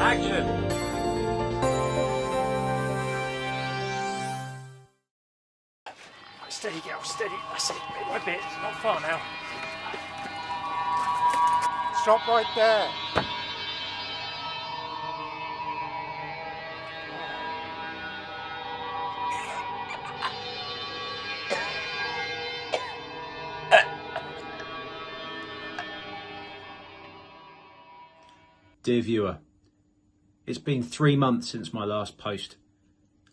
Action! Steady, girl, steady. That's it, bit by bit. It's not far now. Stop right there. Dear viewer, it's been 3 months since my last post.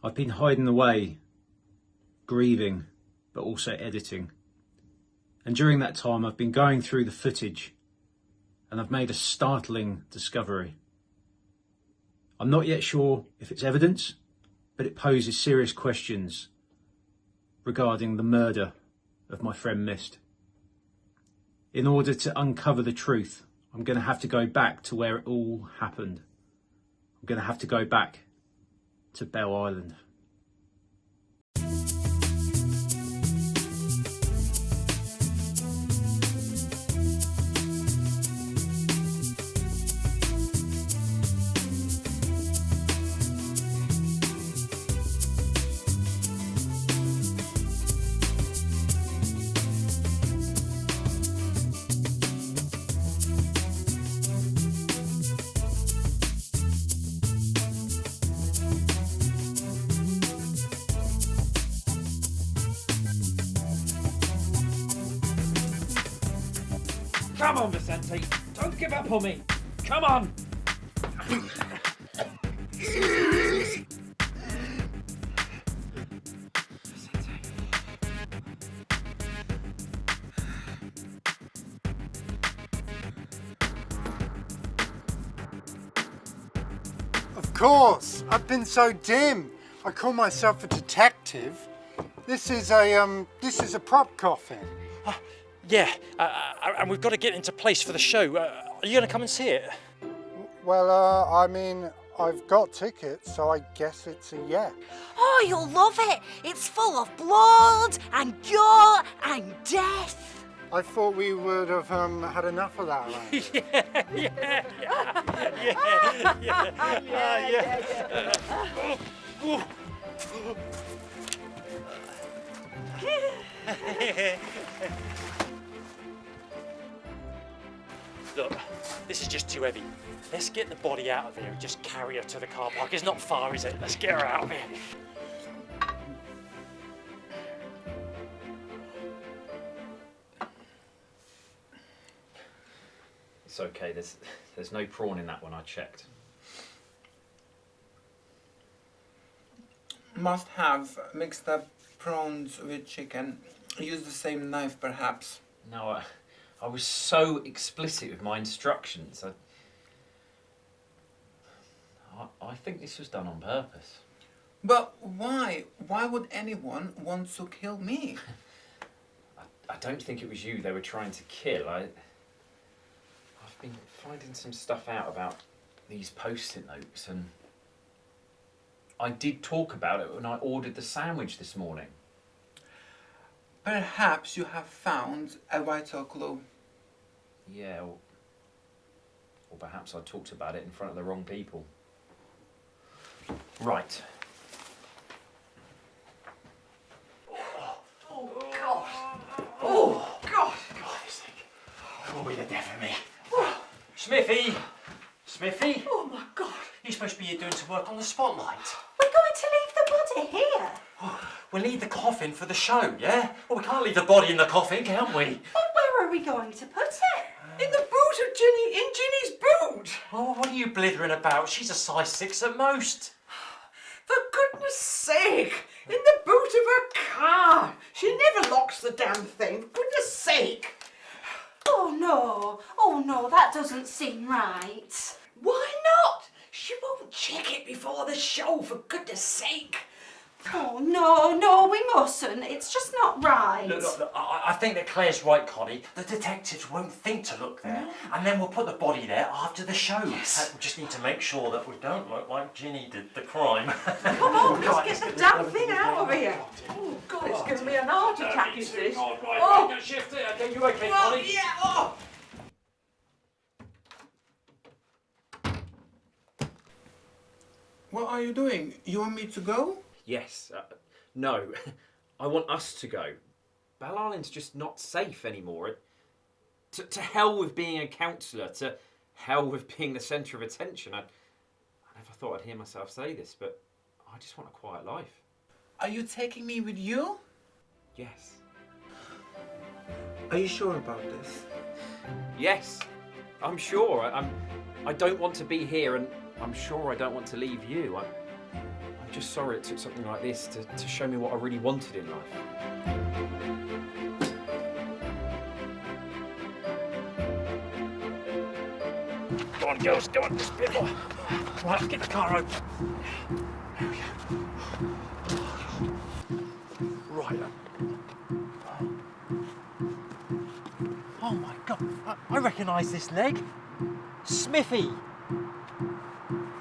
I've been hiding away, grieving, but also editing. And during that time I've been going through the footage and I've made a startling discovery. I'm not yet sure if it's evidence, but it poses serious questions regarding the murder of my friend Mist. In order to uncover the truth, I'm going to have to go back to where it all happened. I'm going to have to go back to Belle Island. Come on, Vincente. Don't give up on me. Come on. Of course, I've been so dim. I call myself a detective. This is a prop coffin. Yeah, and we've got to get into place for the show. Are you going to come and see it? Well, I mean, I've got tickets, so I guess it's a yeah. Oh, you'll love it. It's full of blood and gore and death. I thought we would have had enough of that. Look, this is just too heavy. Let's get the body out of here and just carry her to the car park. It's not far, is it? Let's get her out of here. It's okay, there's no prawn in that one, I checked. Must have mixed up prawns with chicken. Use the same knife, perhaps. No, I was so explicit with my instructions. I think this was done on purpose. But why? Why would anyone want to kill me? I don't think it was you they were trying to kill. I've been finding some stuff out about these post-it notes, and I did talk about it when I ordered the sandwich this morning. Perhaps you have found a vital clue. Yeah, or perhaps I talked about it in front of the wrong people. Right. Oh, God. Oh, God. Will be the death of me. Smithy! Smithy! Oh, my God. You're supposed to be here doing some work on the spotlight. We're going to leave the body here. We'll need the coffin for the show, yeah? Well, we can't leave the body in the coffin, can we? But where are we going to put it? In the boot of Ginnie, in Ginny's boot! Oh, what are you blithering about? She's a size 6 at most. For goodness sake! In the boot of her car! She never locks the damn thing, for goodness sake! Oh, no, that doesn't seem right. Why not? She won't check it before the show, for goodness sake! Oh, no, we mustn't. It's just not right. Look, I think that Claire's right, Connie. The detectives won't think to look there. And then we'll put the body there after the show. Yes. We just need to make sure that we don't look like Ginny did the crime. Come on, let's get the damn thing out of here! Oh, God, it's giving me an heart attack, is this? Oh, shift it. Okay, you okay, Connie? Yeah, oh! What are you doing? You want me to go? Yes. No. I want us to go. Belle Island's just not safe anymore. To hell with being a counsellor. To hell with being the centre of attention. I never thought I'd hear myself say this, but I just want a quiet life. Are you taking me with you? Yes. Are you sure about this? Yes. I'm sure. I don't want to be here, and I'm sure I don't want to leave you. I'm just sorry it took something like this to show me what I really wanted in life. Go on, girls, go on, just a bit more. Right, let's get the car open. There we go. Right. Oh my God, I recognise this leg. Smithy.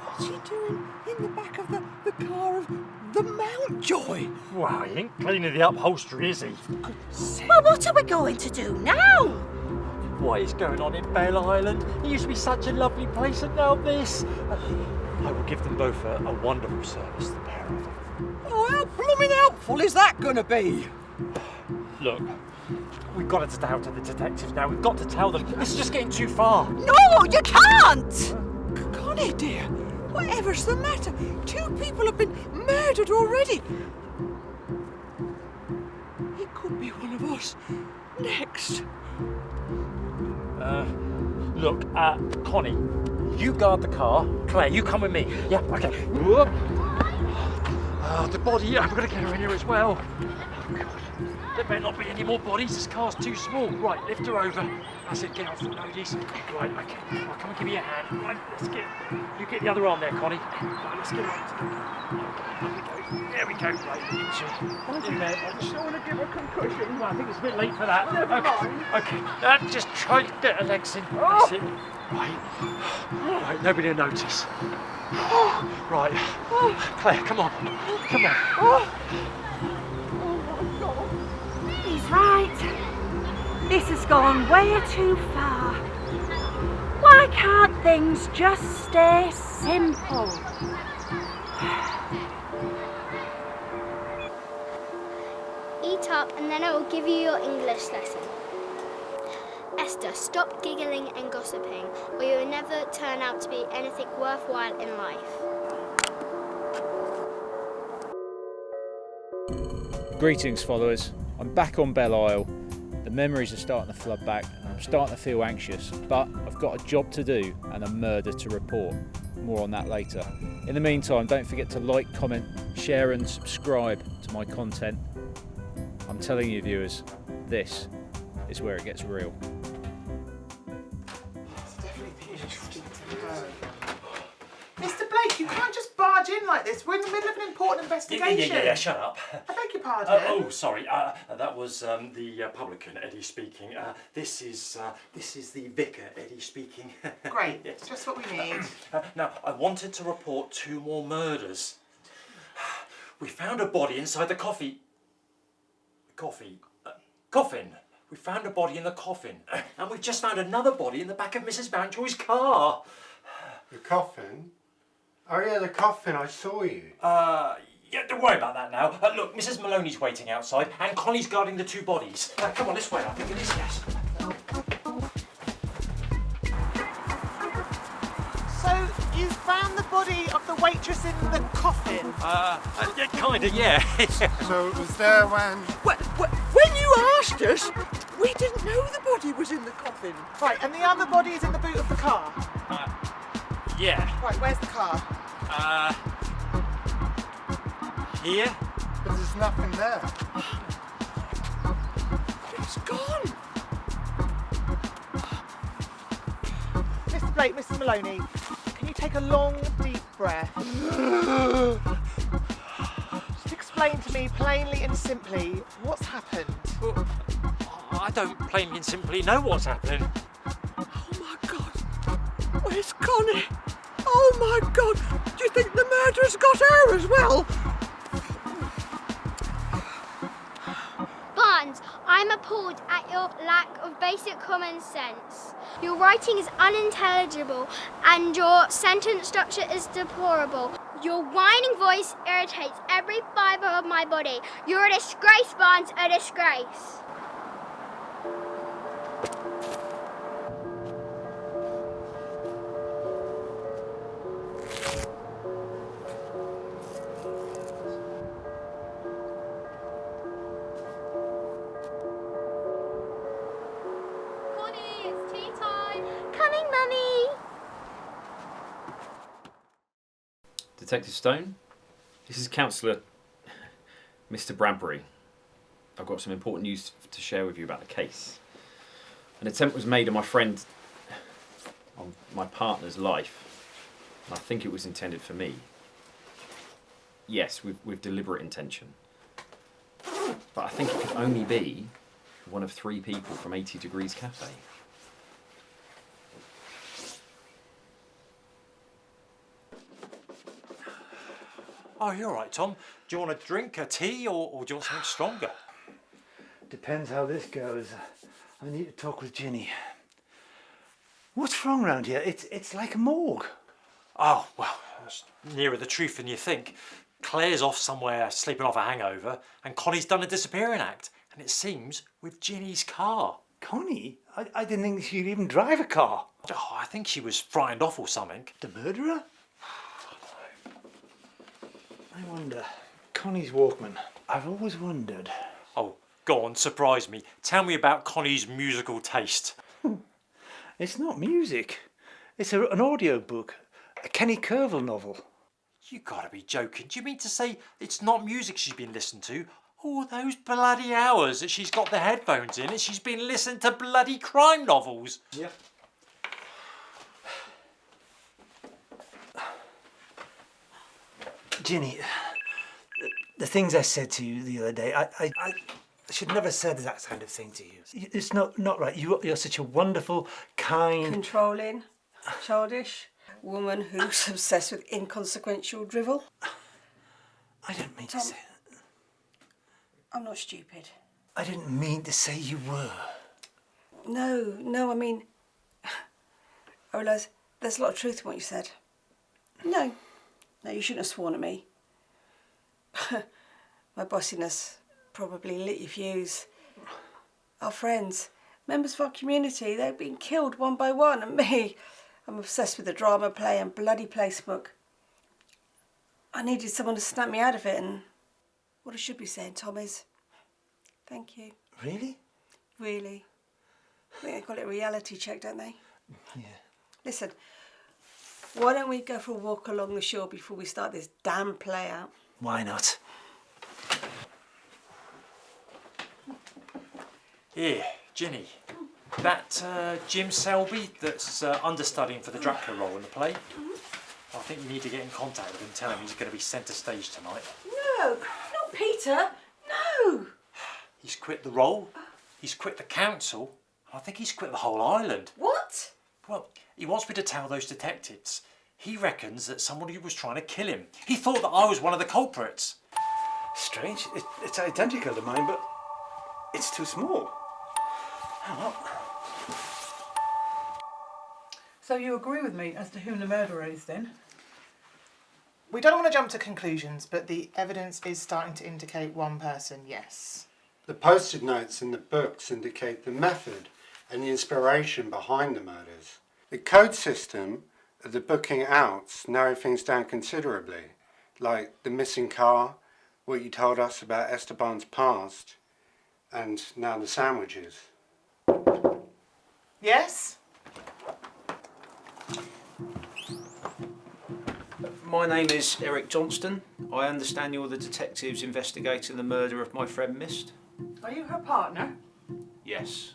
What's he doing in the back of the car of the Mountjoy? Wow, he ain't cleaning the upholstery, is he? Well, what are we going to do now? What is going on in Belle Island? It used to be such a lovely place, and now this. I will give them both a wonderful service, the pair of them. Oh, how blooming helpful is that going to be? Look, we've got to stay out to the detectives now. We've got to tell them. This is just getting too far. No, you can't! Connie, dear, whatever's the matter? 2 people have been murdered already. It could be one of us next. Look, Connie, you guard the car. Claire, you come with me. Yeah, okay. Whoop. The body, yeah, we've got to get her in here as well. Oh, God. There better not be any more bodies. This car's too small. Right, lift her over. That's it, get off the ladies. Right, okay. Right, come and give me a hand. Right, you get the other arm there, Connie. Right, let's get right to the There we go. Right, you two. In there. I just don't want to give her a concussion. Well, I think it's a bit late for that. Never mind. Okay, just try to get her legs in. That's it. Right, nobody will notice. Right, Claire, come on. Come on. He's right. This has gone way too far. Why can't things just stay simple? Eat up and then I will give you your English lesson. Esther, stop giggling and gossiping, or you will never turn out to be anything worthwhile in life. Greetings, followers. I'm back on Belle Isle. The memories are starting to flood back and I'm starting to feel anxious, but I've got a job to do and a murder to report. More on that later. In the meantime, don't forget to like, comment, share and subscribe to my content. I'm telling you, viewers, this is where it gets real. Mr. Blake, you can't just barge in like this. We're in the middle of an important investigation. Yeah, shut up. I beg your pardon. Sorry. That was the publican, Eddie, speaking. This is the vicar, Eddie, speaking. Great. Yes. Just what we need. Now, I wanted to report 2 more murders. We found a body inside the coffin. We found a body in the coffin, and we've just found another body in the back of Mrs. Mountjoy's car. The coffin? Oh yeah, the coffin, I saw you. Yeah, don't worry about that now. Look, Mrs. Maloney's waiting outside, and Connie's guarding the 2 bodies. Come on, this way, I think it is, yes. So, you found the body of the waitress in the coffin? Yeah, kinda, yeah. So it was there when... When you asked us, we didn't know the body was in the coffin. Right, and the other body is in the boot of the car? Yeah. Right, where's the car? Here? But there's nothing there. It's gone. Mr. Blake, Mrs. Maloney, can you take a long, deep breath? Just explain to me plainly and simply what's happened. Well, I don't plainly and simply know what's happening. Oh my God, where's Connie? Oh my God, do you think the murderer's got her as well? Barnes, I'm appalled at your lack of basic common sense. Your writing is unintelligible and your sentence structure is deplorable. Your whining voice irritates every fibre of my body. You're a disgrace, Barnes, a disgrace. Connie, it's tea time. Coming, Mummy. Detective Stone, this is Councillor Mr. Bradbury. I've got some important news to share with you about the case. An attempt was made on my friend, on my partner's life, and I think it was intended for me. Yes, with deliberate intention. But I think it could only be one of 3 people from 80 Degrees Cafe. Oh, you're all right, Tom. Do you want a drink, a tea, or do you want something stronger? Depends how this goes. I need to talk with Ginny. What's wrong round here? It's like a morgue. Oh, well, it's nearer the truth than you think. Claire's off somewhere sleeping off a hangover, and Connie's done a disappearing act, and it seems with Ginny's car. Connie? I didn't think she'd even drive a car. Oh, I think she was frightened off or something. The murderer? I wonder. Connie's Walkman. I've always wondered. Oh, go on, surprise me. Tell me about Connie's musical taste. It's not music. It's an audio book. A Kenny Kervil novel. You gotta be joking. Do you mean to say it's not music she's been listening to? All those bloody hours that she's got the headphones in and she's been listening to bloody crime novels. Yeah. Ginny, the things I said to you the other day, I should never have said that kind of thing to you. It's not right. You're such a wonderful, kind... Controlling, childish woman who's obsessed with inconsequential drivel. I didn't mean Tom, to say that. I'm not stupid. I didn't mean to say you were. No, I mean... I realise there's a lot of truth in what you said. No, you shouldn't have sworn at me. My bossiness probably lit your fuse. Our friends, members of our community, they've been killed one by one, and me, I'm obsessed with the drama play and bloody placebook. I needed someone to snap me out of it, and what I should be saying, Tom, is thank you. Really? Really. I think they call it a reality check, don't they? Yeah. Listen, why don't we go for a walk along the shore before we start this damn play out? Why not? Here, Ginny. That Jim Selby that's understudying for the Dracula role in the play. I think you need to get in contact with him and tell him he's going to be centre stage tonight. No, not Peter. No. He's quit the role. He's quit the council. I think he's quit the whole island. What? Well, he wants me to tell those detectives. He reckons that somebody was trying to kill him. He thought that I was one of the culprits. Strange. It's identical to mine, but it's too small. Oh, well. So you agree with me as to who the murderer is, then? We don't want to jump to conclusions, but the evidence is starting to indicate one person, yes. The post-it notes in the books indicate the method and the inspiration behind the murders. The code system of the booking outs narrow things down considerably, like the missing car, what you told us about Esteban's past, and now the sandwiches. Yes? My name is Eric Johnston. I understand you're the detectives investigating the murder of my friend Mist? Are you her partner? Yes.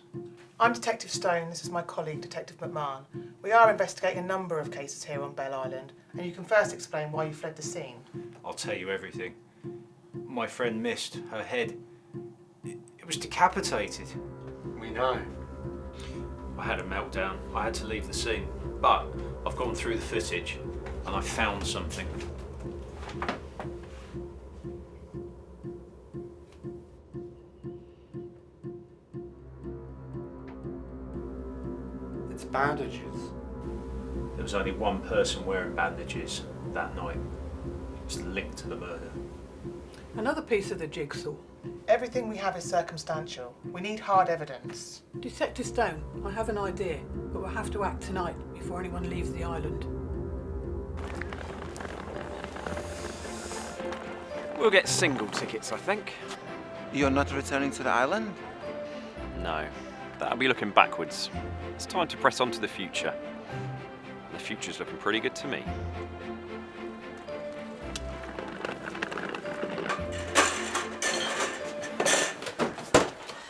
I'm Detective Stone, this is my colleague, Detective McMahon. We are investigating a number of cases here on Belle Island, and you can first explain why you fled the scene. I'll tell you everything. My friend Mist, her head, it was decapitated. We know. I had a meltdown. I had to leave the scene. But I've gone through the footage and I found something. It's bandages. There was only one person wearing bandages that night. It's linked to the murder. Another piece of the jigsaw. Everything we have is circumstantial. We need hard evidence. Detective Stone, I have an idea, but we'll have to act tonight before anyone leaves the island. We'll get single tickets, I think. You're not returning to the island? No, that'll be looking backwards. It's time to press on to the future. The future's looking pretty good to me.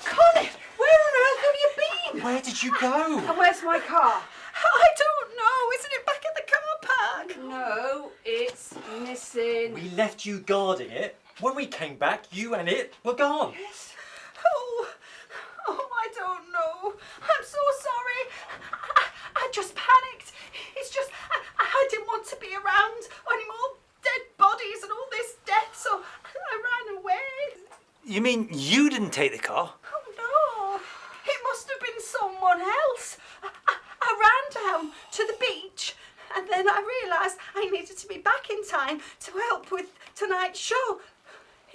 Connie, where on earth have you been? Where did you go? And where's my car? I don't know. Isn't it back at the car park? No, it's missing. We left you guarding it. When we came back, you and it were gone. Yes. Oh, I don't know. I'm so sorry. I just panicked. It's just, I didn't want to be around any more dead bodies and all this death, so I ran away. You mean you didn't take the car? Oh, no. It must have been someone else. I ran down to the beach and then I realised I needed to be back in time to help with tonight's show.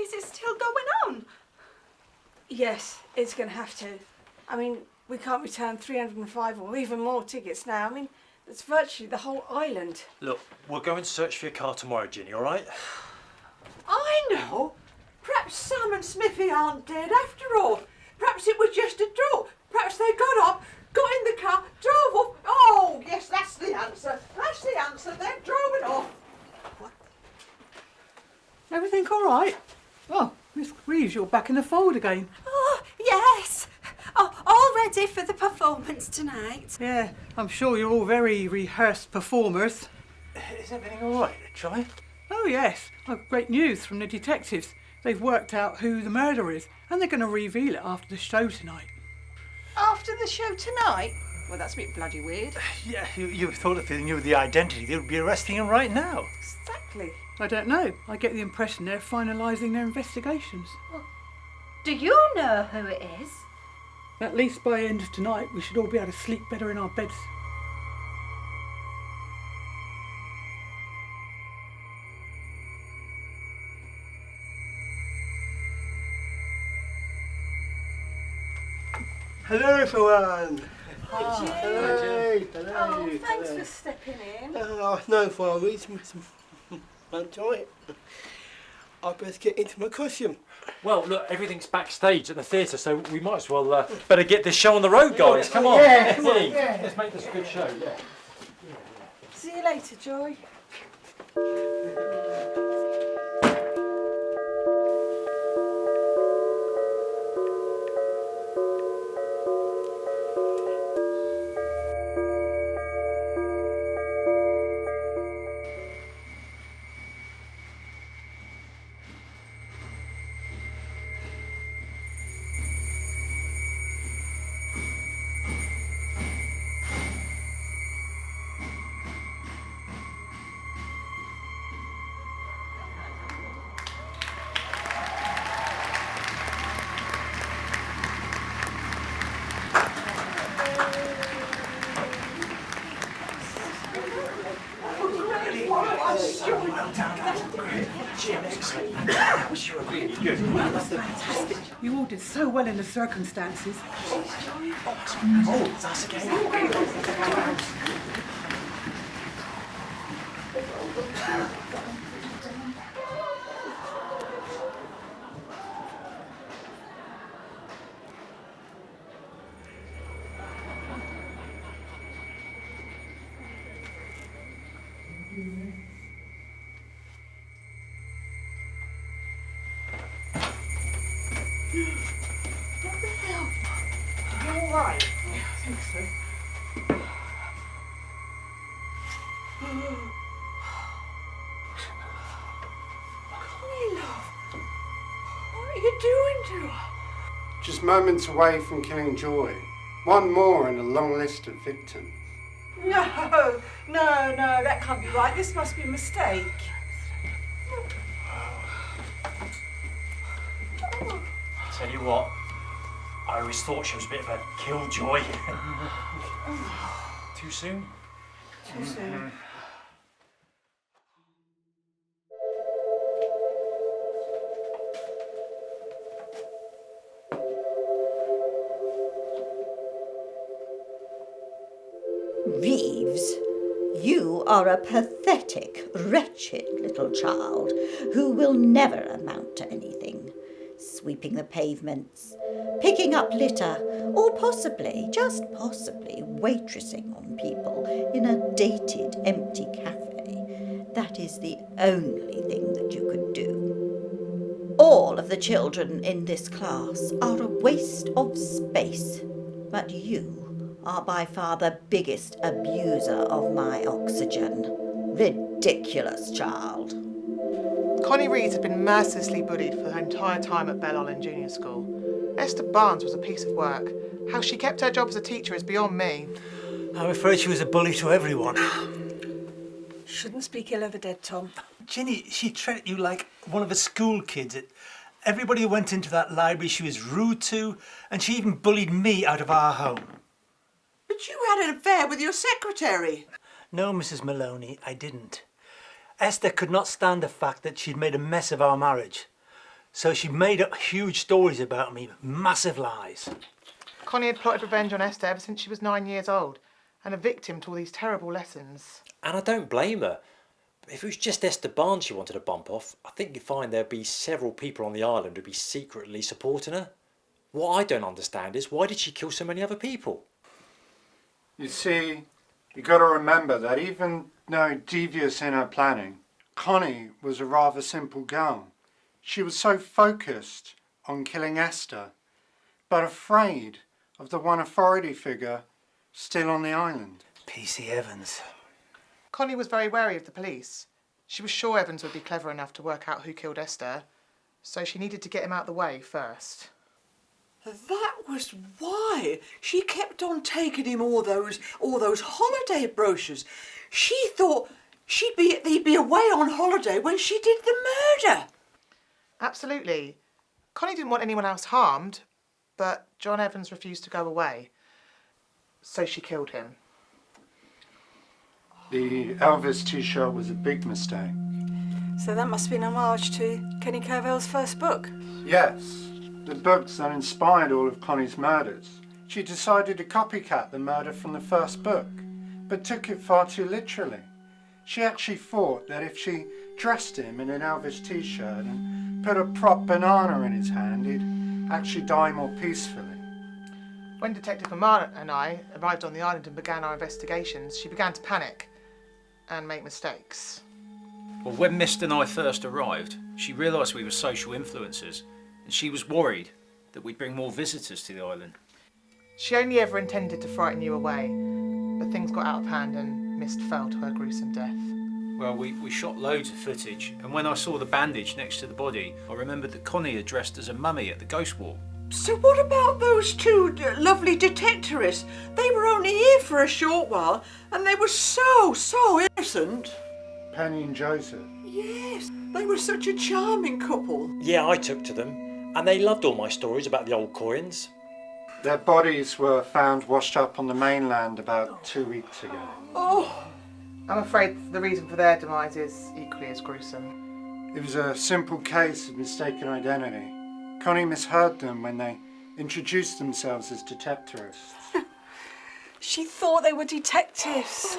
Is it still going on? Yes, it's going to have to. I mean, we can't return 305 or even more tickets now. I mean, it's virtually the whole island. Look, we'll go and search for your car tomorrow, Ginny, all right? I know. Perhaps Sam and Smithy aren't dead after all. Perhaps it was just a draw. Perhaps they got up, got in the car, drove off. Oh, yes, that's the answer. That's the answer. They drove it off. Everything all right? Oh, Miss Greaves, you're back in the fold again. Oh, yes. Oh, all ready for the performance tonight. Yeah, I'm sure you're all very rehearsed performers. Is everything all right, Troy? Oh, yes. I've great news from the detectives. They've worked out who the murderer is, and they're going to reveal it after the show tonight. After the show tonight? Well, that's a bit bloody weird. Yeah, you thought if they knew the identity, they would be arresting him right now. Exactly. I don't know. I get the impression they're finalising their investigations. Do you know who it is? At least by the end of tonight, we should all be able to sleep better in our beds. Hello, everyone. Hi, Jim. Hello. Oh, thanks for stepping in. Oh, no worries, Miss Mountjoy. I best get into my costume. Well, look, everything's backstage at the theatre, so we might as well better get this show on the road, guys. Come on. Yeah, come on, Ginny, yeah. let's make this a good show. Yeah. See you later, Joy. You all did so well in the circumstances. Oh, that's again. What the hell? You all right? Yeah, I think so. Connie, love. What are you doing to her? Just moments away from killing Joy. One more in a long list of victims. No, that can't be right. This must be a mistake. Tell you what, I always thought she was a bit of a killjoy. Too soon? Too soon. Reeves, you are a pathetic, wretched little child who will never amount to anything. Sweeping the pavements, picking up litter, or possibly, just possibly, waitressing on people in a dated, empty cafe. That is the only thing that you could do. All of the children in this class are a waste of space, but you are by far the biggest abuser of my oxygen. Ridiculous child. Connie Reeves had been mercilessly bullied for her entire time at Belle Island Junior School. Esther Barnes was a piece of work. How she kept her job as a teacher is beyond me. I'm afraid she was a bully to everyone. Shouldn't speak ill of the dead, Tom. Ginny, she treated you like one of the school kids. Everybody who went into that library she was rude to, and she even bullied me out of our home. But you had an affair with your secretary. No, Mrs. Maloney, I didn't. Esther could not stand the fact that she'd made a mess of our marriage. So she made up huge stories about me, massive lies. Connie had plotted revenge on Esther ever since she was 9 years old, and a victim to all these terrible lessons. And I don't blame her. If it was just Esther Barnes she wanted to bump off, I think you'd find there'd be several people on the island who'd be secretly supporting her. What I don't understand is, why did she kill so many other people? You see, you got to remember that even though devious in her planning, Connie was a rather simple girl. She was so focused on killing Esther, but afraid of the one authority figure still on the island. P.C. Evans. Connie was very wary of the police. She was sure Evans would be clever enough to work out who killed Esther, so she needed to get him out of the way first. That was why she kept on taking him all those holiday brochures. She thought they'd be away on holiday when she did the murder. Absolutely. Connie didn't want anyone else harmed, but John Evans refused to go away, so she killed him. The Elvis t-shirt was a big mistake. So that must be an homage to Kenny Covell's first book. Yes, the books that inspired all of Connie's murders. She decided to copycat the murder from the first book, but took it far too literally. She actually thought that if she dressed him in an Elvis t-shirt and put a prop banana in his hand, he'd actually die more peacefully. When Detective Amar and I arrived on the island and began our investigations, she began to panic and make mistakes. Well, when Mist and I first arrived, she realised we were social influencers, and she was worried that we'd bring more visitors to the island. She only ever intended to frighten you away, but things got out of hand and Mist fell to her gruesome death. Well, we shot loads of footage, and when I saw the bandage next to the body, I remembered that Connie had dressed as a mummy at the ghost walk. So what about those two lovely detectorists? They were only here for a short while, and they were so innocent. Penny and Joseph. Yes, they were such a charming couple. Yeah, I took to them, and they loved all my stories about the old coins. Their bodies were found washed up on the mainland about 2 weeks ago. Oh! I'm afraid the reason for their demise is equally as gruesome. It was a simple case of mistaken identity. Connie misheard them when they introduced themselves as detectorists. She thought they were detectives.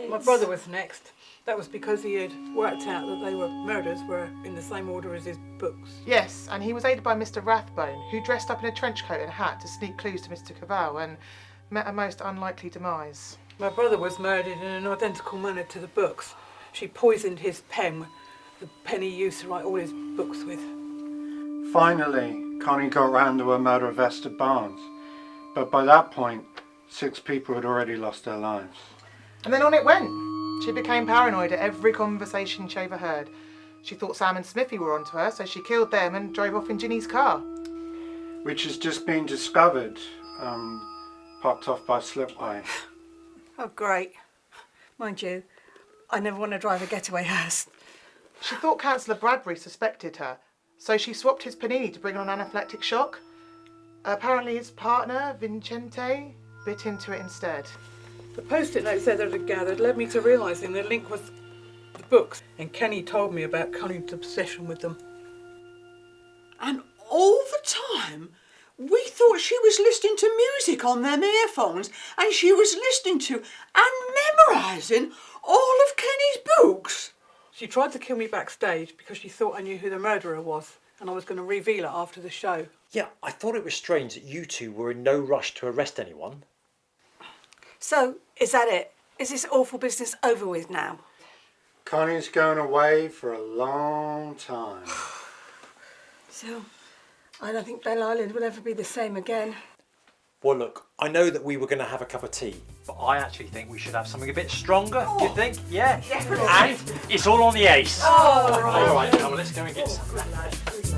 My brother was next. That was because he had worked out that they were murders were in the same order as his books. Yes, and he was aided by Mr. Rathbone, who dressed up in a trench coat and hat to sneak clues to Mr. Cavell and met a most unlikely demise. My brother was murdered in an identical manner to the books. She poisoned his pen, the pen he used to write all his books with. Finally, Connie got round to her murder of Esther Barnes, but by that point, 6 people had already lost their lives. And then on it went. She became paranoid at every conversation she overheard. She thought Sam and Smithy were onto her, so she killed them and drove off in Ginny's car. Which has just been discovered, parked off by Slipway. Oh, great. Mind you, I never want to drive a getaway hearse. She thought Councillor Bradbury suspected her, so she swapped his panini to bring on anaphylactic shock. Apparently his partner, Vincente, bit into it instead. The post-it notes that I'd gathered led me to realising the link was the books, and Kenny told me about Connie's obsession with them. And all the time, We thought she was listening to music on them earphones, and she was listening to and memorising all of Kenny's books. She tried to kill me backstage because she thought I knew who the murderer was, and I was going to reveal it after the show. Yeah, I thought it was strange that you two were in no rush to arrest anyone. So, is that it? Is this awful business over with now? Connie's going away for a long time. So, I don't think Belle Island will ever be the same again. Well, look, I know that we were going to have a cup of tea, but I actually think we should have something a bit stronger. Do you think? Yeah. Definitely. And it's all on the ace. Oh, All right, come on, let's go and get some.